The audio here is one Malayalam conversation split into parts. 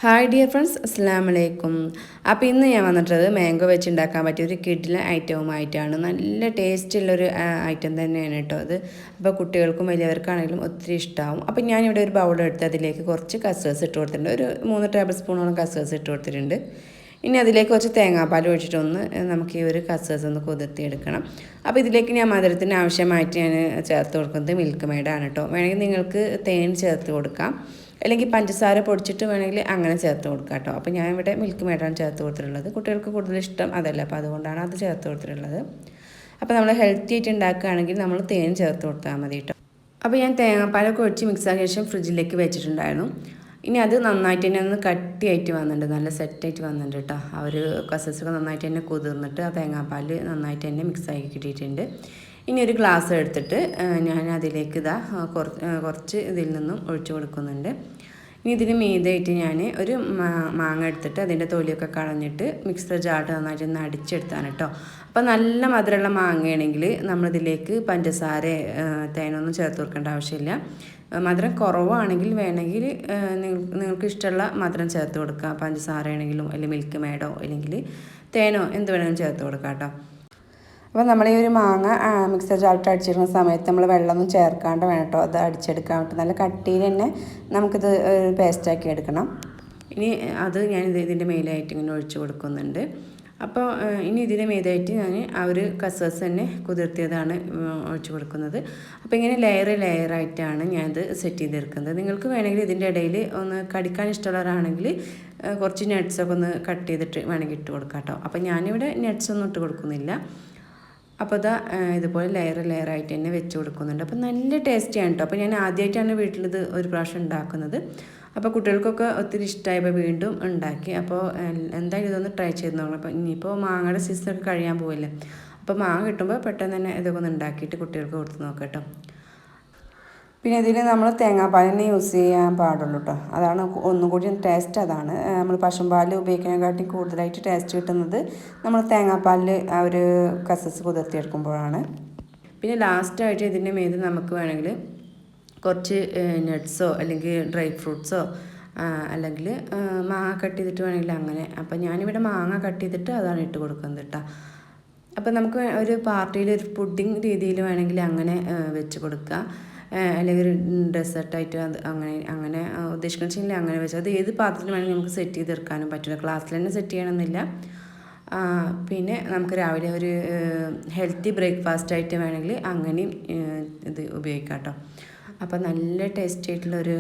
ഹായ് ഡിയർ ഫ്രണ്ട്സ്, അസ്സലാമു അലൈക്കും. അപ്പോൾ ഇന്ന് ഞാൻ വന്നിട്ടുള്ളത് മാംഗോ വെച്ച് ഉണ്ടാക്കാൻ പറ്റിയ ഒരു കിഡിലൻ ഐറ്റവുമായിട്ടാണ്. നല്ല ടേസ്റ്റുള്ളൊരു ഐറ്റം തന്നെയാണ് കേട്ടോ അത്. അപ്പോൾ കുട്ടികൾക്കും വലിയവർക്കാണെങ്കിലും ഒത്തിരി ഇഷ്ടമാവും. അപ്പോൾ ഞാനിവിടെ ഒരു ബൗളെടുത്ത് അതിലേക്ക് കുറച്ച് കസ്കസ് ഇട്ട് കൊടുത്തിട്ടുണ്ട്. ഒരു 3 ടേബിൾ സ്പൂണോളം കസ്കസ് ഇട്ട് കൊടുത്തിട്ടുണ്ട്. ഇനി അതിലേക്ക് കുറച്ച് തേങ്ങാപ്പാൽ ഒഴിച്ചിട്ടൊന്ന് നമുക്ക് ഈ ഒരു കസ്കസ് ഒന്ന് കുതിർത്തിയെടുക്കണം. അപ്പോൾ ഇതിലേക്ക് ഞാൻ മധുരത്തിന് ആവശ്യമായിട്ട് ഞാൻ ചേർത്ത് കൊടുക്കുന്നത് മിൽക്ക് മെയ്ഡാണ് കേട്ടോ. വേണമെങ്കിൽ നിങ്ങൾക്ക് തേൻ ചേർത്ത് കൊടുക്കാം, അല്ലെങ്കിൽ പഞ്ചസാര പൊടിച്ചിട്ട് വേണമെങ്കിൽ അങ്ങനെ ചേർത്ത് കൊടുക്കാം കേട്ടോ. അപ്പോൾ ഞാൻ ഇവിടെ മിൽക്ക് മെയ്ഡാണ് ചേർത്ത് കൊടുത്തിട്ടുള്ളത്. കുട്ടികൾക്ക് കൂടുതൽ ഇഷ്ടം അതല്ല, അപ്പോൾ അതുകൊണ്ടാണ് അത് ചേർത്ത് കൊടുത്തിട്ടുള്ളത്. അപ്പോൾ നമ്മൾ ഹെൽത്തി ആയിട്ട് ഉണ്ടാക്കുകയാണെങ്കിൽ നമ്മൾ തേൻ ചേർത്ത് കൊടുത്താൽ മതി കേട്ടോ. അപ്പോൾ ഞാൻ തേങ്ങാപ്പാലൊക്കെ ഒഴിച്ച് മിക്സ് ആക്കിയ ശേഷം ഫ്രിഡ്ജിലേക്ക് വെച്ചിട്ടുണ്ടായിരുന്നു. ഇനി അത് നന്നായിട്ട് തന്നെ ഒന്ന് കട്ടിയായിട്ട് വന്നിട്ടുണ്ട്, നല്ല സെറ്റായിട്ട് വന്നിട്ടുണ്ട് കേട്ടോ. ആ ഒരു കസസൊക്കെ നന്നായിട്ട് തന്നെ കുതിർന്നിട്ട് ആ തേങ്ങാപ്പാൽ നന്നായിട്ട് തന്നെ മിക്സാക്കി കിട്ടിയിട്ടുണ്ട്. ഇനി ഒരു ഗ്ലാസ് എടുത്തിട്ട് ഞാൻ അതിലേക്ക് കുറച്ച് ഇതിൽ നിന്നും ഒഴിച്ചു കൊടുക്കുന്നുണ്ട്. ഇനി ഇതിന് മീതായിട്ട് ഞാൻ ഒരു മാങ്ങ എടുത്തിട്ട് അതിൻ്റെ തൊലിയൊക്കെ കളഞ്ഞിട്ട് മിക്സർ ജാറിട്ട് നന്നായിട്ട് ഒന്ന് അടിച്ചെടുത്താണ് കേട്ടോ. അപ്പോൾ നല്ല മധുരമുള്ള മാങ്ങയാണെങ്കിൽ നമ്മളിതിലേക്ക് പഞ്ചസാര തേനൊന്നും ചേർത്ത് കൊടുക്കേണ്ട ആവശ്യമില്ല. മധുരം കുറവാണെങ്കിൽ വേണമെങ്കിൽ നിങ്ങൾക്ക് ഇഷ്ടമുള്ള മധുരം ചേർത്ത് കൊടുക്കുക. പഞ്ചസാര ആണെങ്കിലും അല്ലെങ്കിൽ മിൽക്ക് മേഡോ അല്ലെങ്കിൽ തേനോ എന്ത് വേണമെങ്കിലും ചേർത്ത് കൊടുക്കാം കേട്ടോ. അപ്പോൾ നമ്മൾ ഈ ഒരു മാങ്ങ മിക്സർ ജാറിട്ട് അടിച്ചിടുന്ന സമയത്ത് നമ്മൾ വെള്ളമൊന്നും ചേർക്കാണ്ട് വേണം കേട്ടോ അത് അടിച്ചെടുക്കാൻ വേണ്ടി. നല്ല കട്ടിയിൽ തന്നെ നമുക്കിത് പേസ്റ്റാക്കി എടുക്കണം. ഇനി അത് ഞാൻ ഇതിൻ്റെ മേലായിട്ട് ഇങ്ങനെ ഒഴിച്ച് കൊടുക്കുന്നുണ്ട്. അപ്പോൾ ഇനി ഇതിൻ്റെ മേലായിട്ട് ഞാൻ ആ ഒരു കസസ് തന്നെ കുതിർത്തിയതാണ് ഒഴിച്ച് കൊടുക്കുന്നത്. അപ്പോൾ ഇങ്ങനെ ലെയറായിട്ടാണ് ഞാനിത് സെറ്റ് ചെയ്തെടുക്കുന്നത്. നിങ്ങൾക്ക് വേണമെങ്കിൽ ഇതിൻ്റെ ഇടയിൽ ഒന്ന് കടിക്കാൻ ഇഷ്ടമുള്ളവരാണെങ്കിൽ കുറച്ച് നട്ട്സൊക്കെ ഒന്ന് കട്ട് ചെയ്തിട്ട് വേണമെങ്കിൽ ഇട്ട് കൊടുക്കാം കേട്ടോ. അപ്പോൾ ഞാനിവിടെ നട്ട്സൊന്നും ഇട്ട് കൊടുക്കുന്നില്ല. അപ്പോൾ ഇതുപോലെ ലെയറായിട്ട് തന്നെ വെച്ച് കൊടുക്കുന്നുണ്ട്. അപ്പോൾ നല്ല ടേസ്റ്റിയാണ് കേട്ടോ. അപ്പോൾ ഞാൻ ആദ്യമായിട്ടാണ് വീട്ടിലിത് ഒരു പ്രാവശ്യം ഉണ്ടാക്കുന്നത്. അപ്പോൾ കുട്ടികൾക്കൊക്കെ ഒത്തിരി ഇഷ്ടമായപ്പോൾ വീണ്ടും ഉണ്ടാക്കി. അപ്പോൾ എന്തായാലും ഇതൊന്ന് ട്രൈ ചെയ്ത് നോക്കണം. അപ്പോൾ ഇനിയിപ്പോൾ മാങ്ങയുടെ സീസണൊക്കെ കഴിയാൻ പോവില്ലേ, അപ്പോൾ മാങ്ങ കിട്ടുമ്പോൾ പെട്ടെന്ന് തന്നെ ഇതൊക്കെ ഒന്ന് ഉണ്ടാക്കിയിട്ട് കുട്ടികൾക്ക് കൊടുത്ത് നോക്കാം കേട്ടോ. പിന്നെ ഇതിൽ നമ്മൾ തേങ്ങാപ്പാൽ തന്നെ യൂസ് ചെയ്യാൻ പാടുള്ളൂ കേട്ടോ. അതാണ് ഒന്നും കൂടി ടേസ്റ്റ്. അതാണ് നമ്മൾ പശുമ്പാൽ ഉപയോഗിക്കുന്നതിനെക്കാട്ടി കൂടുതലായിട്ട് ടേസ്റ്റ് കിട്ടുന്നത് നമ്മൾ തേങ്ങാപ്പാലിൽ ആ ഒരു കസസ് കുതിർത്തിയെടുക്കുമ്പോഴാണ്. പിന്നെ ലാസ്റ്റായിട്ട് ഇതിൻ്റെ മേത് നമുക്ക് വേണമെങ്കിൽ കുറച്ച് നട്ട്സോ അല്ലെങ്കിൽ ഡ്രൈ ഫ്രൂട്ട്സോ അല്ലെങ്കിൽ മാങ്ങ കട്ട് ചെയ്തിട്ട് വേണമെങ്കിൽ അങ്ങനെ. അപ്പോൾ ഞാനിവിടെ മാങ്ങ കട്ട് ചെയ്തിട്ട് അതാണ് ഇട്ട് കൊടുക്കുന്നത് കേട്ടോ. അപ്പോൾ നമുക്ക് ഒരു പാർട്ടിയിൽ ഒരു പുഡിങ് രീതിയിൽ വേണമെങ്കിൽ അങ്ങനെ വെച്ച് കൊടുക്കുക, അല്ലെങ്കിൽ ഒരു ഡെസേർട്ടായിട്ട് അത് അങ്ങനെ ഉദ്ദേശിക്കണമെങ്കിൽ അങ്ങനെ വെച്ചാൽ അത് ഏത് പാത്രത്തിൽ വേണമെങ്കിൽ നമുക്ക് സെറ്റ് ചെയ്തെടുക്കാനും പറ്റില്ല. ക്ലാസ്സിൽ തന്നെ സെറ്റ് ചെയ്യണമെന്നില്ല. പിന്നെ നമുക്ക് രാവിലെ ഒരു ഹെൽത്തി ബ്രേക്ക്ഫാസ്റ്റായിട്ട് വേണമെങ്കിൽ അങ്ങനെയും ഇത് ഉപയോഗിക്കാം കേട്ടോ. അപ്പോൾ നല്ല ടേസ്റ്റി ആയിട്ടുള്ളൊരു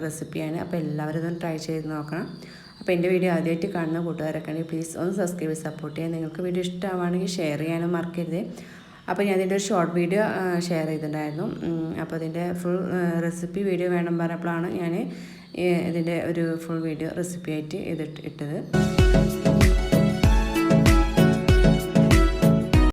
റെസിപ്പിയാണ്. അപ്പോൾ എല്ലാവരും ഇതൊന്ന് ട്രൈ ചെയ്ത് നോക്കണം. അപ്പോൾ എൻ്റെ വീഡിയോ ആദ്യമായിട്ട് കാണുന്ന കൂട്ടുകാരൊക്കെ ആണെങ്കിൽ പ്ലീസ് ഒന്ന് സബ്സ്ക്രൈബ് ചെയ്ത് സപ്പോർട്ട് ചെയ്യാൻ. നിങ്ങൾക്ക് വീഡിയോ ഇഷ്ടമാണെങ്കിൽ ഷെയർ ചെയ്യാനും മറക്കരുത്. അപ്പോൾ ഞാൻ ഇതിൻ്റെ ഒരു ഷോർട്ട് വീഡിയോ ഷെയർ ചെയ്തിട്ടുണ്ടായിരുന്നു. അപ്പോൾ ഇതിൻ്റെ ഫുൾ റെസിപ്പി വീഡിയോ വേണം പറഞ്ഞപ്പോഴാണ് ഞാൻ ഇതിൻ്റെ ഒരു ഫുൾ വീഡിയോ റെസിപ്പി ആയിട്ട് ഇട്ടത്.